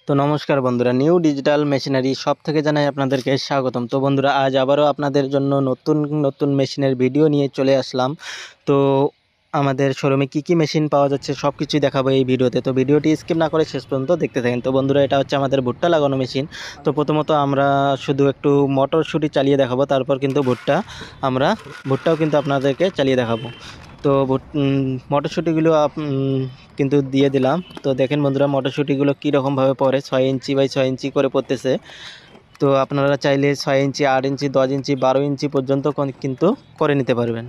তো নমস্কার বন্ধুরা, নিউ ডিজিটাল মেশিনারি সব থেকে জানাই আপনাদেরকে স্বাগতম। তো বন্ধুরা, আজ আবারও আপনাদের জন্য নতুন নতুন মেশিনের ভিডিও নিয়ে চলে আসলাম। তো আমাদের শোরুমে কি কি মেশিন পাওয়া যাচ্ছে সব কিছুই দেখাবো এই ভিডিওতে। তো ভিডিওটি স্কিপ না করে শেষ পর্যন্ত দেখতে থাকেন। তো বন্ধুরা, এটা হচ্ছে আমাদের ভুট্টা লাগানো মেশিন। তো প্রথমত আমরা শুধু একটু মটরশুঁটি চালিয়ে দেখাবো, তারপর কিন্তু ভুট্টাও কিন্তু আপনাদেরকে চালিয়ে দেখাবো। তো মটরশুঁটিগুলো কিন্তু দিয়ে দিলাম। তো দেখেন বন্ধুরা, মটরশুঁটিগুলো কীরকমভাবে পড়ে, 6 ইঞ্চি বাই 6 ইঞ্চি করে পড়তেছে। তো আপনারা চাইলে 6 ইঞ্চি, 8 ইঞ্চি, 10 ইঞ্চি, 12 ইঞ্চি পর্যন্ত কিন্তু করে নিতে পারবেন।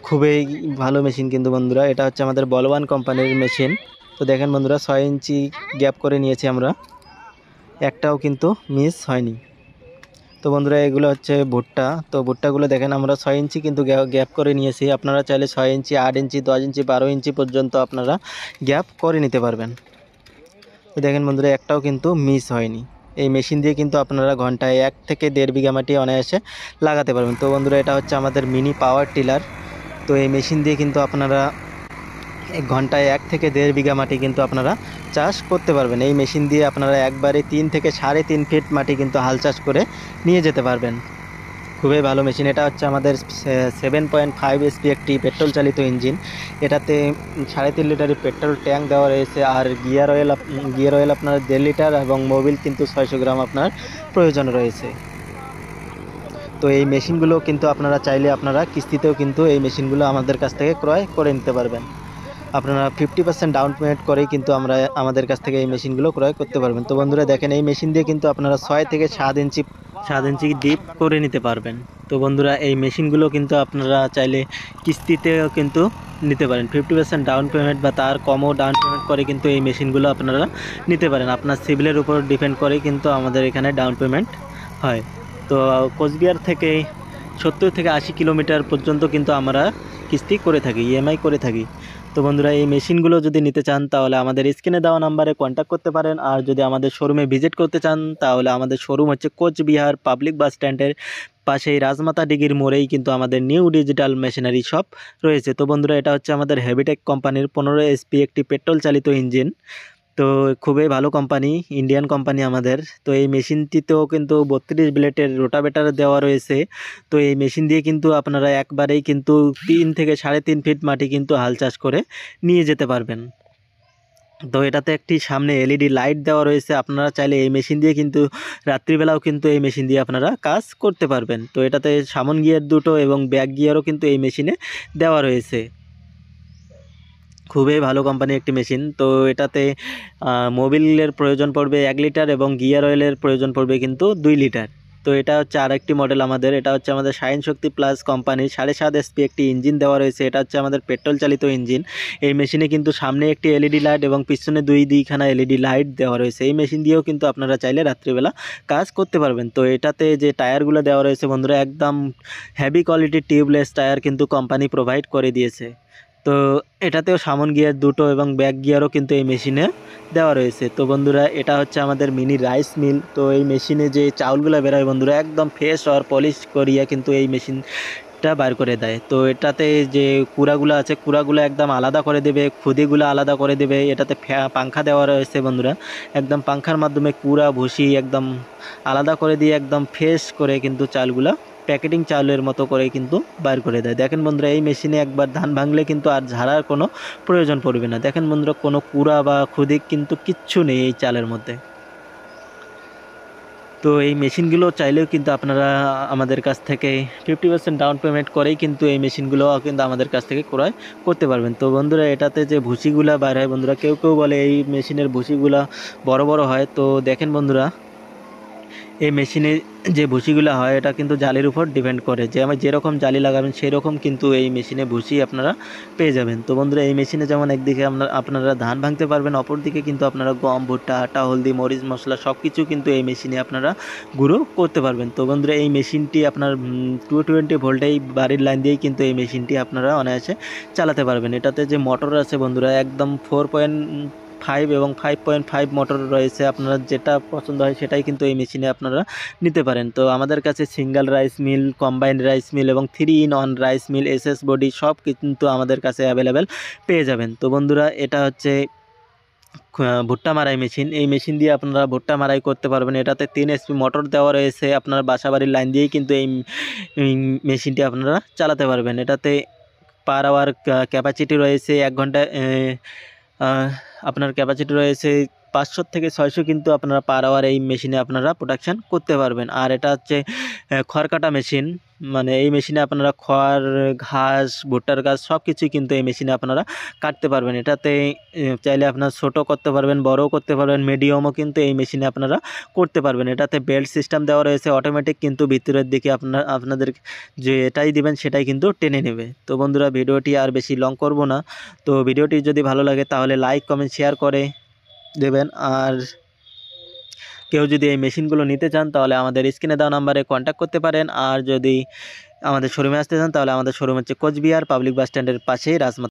খুবই ভালো মেশিন কিন্তু বন্ধুরা, এটা হচ্ছে আমাদের বলওয়ান কোম্পানির মেশিন। তো দেখেন বন্ধুরা, 6 ইঞ্চি গ্যাপ করে নিয়েছি আমরা, একটাও কিন্তু মিস হয়নি। তো বন্ধুরা, এগুলো হচ্ছে ভুট্টা। তো ভুট্টাগুলো দেখেন আমরা 6 ইঞ্চি কিন্তু গ্যাপ করে নিয়েছি। আপনারা চাইলে 6 ইঞ্চি, 8 ইঞ্চি, 10 ইঞ্চি, 12 ইঞ্চি পর্যন্ত আপনারা গ্যাপ করে নিতে পারবেন। তো দেখেন বন্ধুরা, একটাও কিন্তু মিস হয়নি। এই মেশিন দিয়ে কিন্তু আপনারা ঘন্টায় 1 থেকে 1.5 বিঘা মাটি অনায়াসে লাগাতে পারবেন। তো বন্ধুরা, এটা হচ্ছে আমাদের মিনি পাওয়ার টিলার। তো এই মেশিন দিয়ে কিন্তু আপনারা ঘন্টায় 1 থেকে 1.5 বিঘা মাটি কিন্তু আপনারা চাষ করতে পারবেন। এই মেশিন দিয়ে আপনারা একবারে 3 থেকে 3.5 ফিট মাটি কিন্তু হাল চাষ করে নিয়ে যেতে পারবেন। খুবই ভালো মেশিন। এটা হচ্ছে আমাদের 7.5 এসপি একটি পেট্রোল চালিত ইঞ্জিন। এটাতে 3.5 লিটারের পেট্রোল ট্যাঙ্ক দেওয়া রয়েছে। আর গিয়ার অয়েল আপনার 1.5 লিটার এবং মোবিল কিন্তু 600 গ্রাম আপনার প্রয়োজন রয়েছে। তো এই মেশিনগুলো কিন্তু আপনারা চাইলে আপনারা কিস্তিতেও কিন্তু এই মেশিনগুলো আমাদের কাছ থেকে ক্রয় করে নিতে পারবেন। আপনারা 50% ডাউন পেমেন্ট করেই কিন্তু আমাদের কাছ থেকে এই মেশিনগুলো ক্রয় করতে পারবেন। তো বন্ধুরা দেখেন, এই মেশিন দিয়ে কিন্তু আপনারা 6 থেকে 7 ইঞ্চি ডিপ করে নিতে পারবেন। তো বন্ধুরা, এই মেশিনগুলো কিন্তু আপনারা চাইলে কিস্তিতেও কিন্তু নিতে পারেন। 50% ডাউন পেমেন্ট বা তার কমও ডাউন পেমেন্ট করে কিন্তু এই মেশিনগুলো আপনারা নিতে পারেন। আপনার সিভিলের উপর ডিপেন্ড করে কিন্তু আমাদের এখানে ডাউন পেমেন্ট হয়। তো কোচবিহার থেকে 70 থেকে 80 কিলোমিটার পর্যন্ত কিন্তু আমরা কিস্তি করে থাকি, ইএমআই করে থাকি। তো বন্ধুরা, এই মেশিনগুলো যদি নিতে চান তাহলে আমাদের স্ক্রিনে দেওয়া নাম্বারে কন্ট্যাক্ট করতে পারেন। আর যদি আমাদের শোরুমে ভিজিট করতে চান তাহলে আমাদের শোরুম হচ্ছে কোচবিহার পাবলিক বাস স্ট্যান্ডের পাশেই রাজমাতা ডিগির মোড়েই কিন্তু আমাদের নিউ ডিজিটাল মেশিনারি শপ রয়েছে। তো বন্ধুরা, এটা হচ্ছে আমাদের হেভিটেক কোম্পানির 15 এসপি একটি পেট্রোল চালিত ইঞ্জিন। তো খুবই ভালো কোম্পানি, ইন্ডিয়ান কোম্পানি আমাদের। তো এই মেশিনটিতেও কিন্তু 32 ব্লেডের রোটাভেটার দেওয়া রয়েছে। তো এই মেশিন দিয়ে কিন্তু আপনারা একবারেই কিন্তু 3 থেকে 3.5 ফিট মাটি কিন্তু হাল চাষ করে নিয়ে যেতে পারবেন। তো এটাতে একটি সামনে এলইডি লাইট দেওয়া রয়েছে। আপনারা চাইলে এই মেশিন দিয়ে কিন্তু রাত্রিবেলাও কিন্তু এই মেশিন দিয়ে আপনারা কাজ করতে পারবেন। তো এটাতে সামন গিয়ার দুটো এবং ব্যাক গিয়ারও কিন্তু এই মেশিনে দেওয়া রয়েছে। খুবই ভালো কোম্পানি একটি মেশিন। তো এটাতে মোবিলের প্রয়োজন পড়বে 1 লিটার এবং গিয়ার অয়েলের প্রয়োজন পড়বে কিন্তু 2 লিটার। তো এটা হচ্ছে আরেকটি মডেল আমাদের। এটা হচ্ছে আমাদের শাইন শক্তি প্লাস কোম্পানির 7.5 এসপি একটি ইঞ্জিন দেওয়া রয়েছে। এটা হচ্ছে আমাদের পেট্রোল চালিত ইঞ্জিন। এই মেশিনে কিন্তু সামনে একটি এলইডি লাইট এবং পিছনে দুইখানা এলইডি লাইট দেওয়া রয়েছে। এই মেশিন দিয়েও কিন্তু আপনারা চাইলে রাত্রিবেলা কাজ করতে পারবেন। তো এটাতে যে টায়ারগুলো দেওয়া রয়েছে বন্ধুরা, একদম হেভি কোয়ালিটির টিউবলেস টায়ার কিন্তু কোম্পানি প্রোভাইড করে দিয়েছে। তো এটাতেও সামন গিয়ার দুটো এবং ব্যাক গিয়ারও কিন্তু এই মেশিনে দেওয়া রয়েছে। তো বন্ধুরা, এটা হচ্ছে আমাদের মিনি রাইস মিল। তো এই মেশিনে যে চাউলগুলো বেরোয় বন্ধুরা, একদম ফ্রেশ আর পলিশ করিয়া কিন্তু এই মেশিনটা বার করে দেয়। তো এটাতে যে কুড়াগুলো আছে, কুড়াগুলো একদম আলাদা করে দেবে, খুদিগুলো আলাদা করে দেবে। এটাতে পাংখা দেওয়া রয়েছে বন্ধুরা, একদম পাংখার মাধ্যমে কুড়া ভুসি একদম আলাদা করে দিয়ে একদম ফ্রেশ করে কিন্তু চালগুলো প্যাকেটিং চাউলের মতো করে কিন্তু বার করে দেয়। দেখেন বন্ধুরা, এই মেশিনে একবার ধান ভাঙলে কিন্তু আর ঝাড়ার কোনো প্রয়োজন পড়বে না। দেখেন বন্ধুরা, কোনো কুড়া বা খুদি কিন্তু কিচ্ছু নেই এই চালের মধ্যে। তো এই মেশিনগুলো চাইলেও কিন্তু আপনারা আমাদের কাছ থেকে 50% ডাউন পেমেন্ট করেই কিন্তু এই মেশিনগুলো কিন্তু আমাদের কাছ থেকে ক্রয় করতে পারবেন। তো বন্ধুরা, এটাতে যে ভুসিগুলা বার হয় বন্ধুরা, কেউ কেউ বলে এই মেশিনের ভুসিগুলা বড় বড় হয়। তো দেখেন বন্ধুরা, এই মেশিনে যে ভুসিগুলো হয় এটা কিন্তু জালির উপর ডিপেন্ড করে, যে আমি যেরকম জালি লাগাবেন সেই রকম কিন্তু এই মেশিনে ভুসি আপনারা পেয়ে যাবেন। তো বন্ধুরা, এই মেশিনে যেমন একদিকে আপনারা ধান ভাঙতে পারবেন, অপরদিকে কিন্তু আপনারা গম, ভুট্টা, আটা, হলদি, মরিচ, মশলা সব কিছু কিন্তু এই মেশিনে আপনারা গুঁড়ো করতে পারবেন। তো বন্ধুরা, এই মেশিনটি আপনার 220 ভোল্টেই বাড়ির লাইন দিয়েই কিন্তু এই মেশিনটি আপনারা অনায়াসে চালাতে পারবেন। এটাতে যে মোটর আছে বন্ধুরা, একদম 4.5 এবং 5.5 মোটর রয়েছে। আপনারা যেটা পছন্দ হয় সেটাই কিন্তু এই মেশিনে আপনারা নিতে পারেন। তো আমাদের কাছে single rice mill, combined rice mill এবং 3-in-1 rice mill, SS body সব কিন্তু আমাদের কাছে অ্যাভেলেবেল পেয়ে যাবেন। তো বন্ধুরা, এটা হচ্ছে ভুট্টা মারাই মেশিন। এই মেশিন দিয়ে আপনারা ভুট্টা মারাই করতে পারবেন। এটাতে 3 HP মোটর দেওয়া রয়েছে। আপনার বাসাবাড়ির লাইন দিয়েই কিন্তু এই মেশিনটি আপনারা চালাতে পারবেন। এটাতে পার আওয়ার ক্যাপাসিটি রয়েছে 1 ঘন্টায় আপনার ক্যাপাসিটি রয়েছে 500 থেকে 600, কিন্তু আপনারা পার আওয়ার এই মেশিনে আপনারা প্রোডাকশান করতে পারবেন। আর এটা হচ্ছে খড় কাটা মেশিন, মানে এই মেশিনে আপনারা খড়, ঘাস, ভুট্টার ঘাস সব কিছুই কিন্তু এই মেশিনে আপনারা কাটতে পারবেন। এটাতে চাইলে আপনার ছোটো করতে পারবেন, বড়ও করতে পারবেন, মিডিয়ামও কিন্তু এই মেশিনে আপনারা করতে পারবেন। এটাতে বেল্ট সিস্টেম দেওয়া রয়েছে অটোমেটিক, কিন্তু ভিতরের দিকে আপনাদের যে এটাই দিবেন সেটাই কিন্তু টেনে নেবে। তো বন্ধুরা, ভিডিওটি আর বেশি লং করব না। তো ভিডিওটি যদি ভালো লাগে তাহলে লাইক, কমেন্ট, শেয়ার করে দেবেন। আর কেউ যদি এই মেশিনগুলো নিতে চান তাহলে আমাদের স্ক্রিনে দেওয়া নাম্বারে কন্ট্যাক্ট করতে পারেন। আর যদি আমাদের শোরুমে আসতে চান তাহলে আমাদের শোরুম হচ্ছে কোচবিহার পাবলিক বাস স্ট্যান্ডের পাশেই রাজমাতা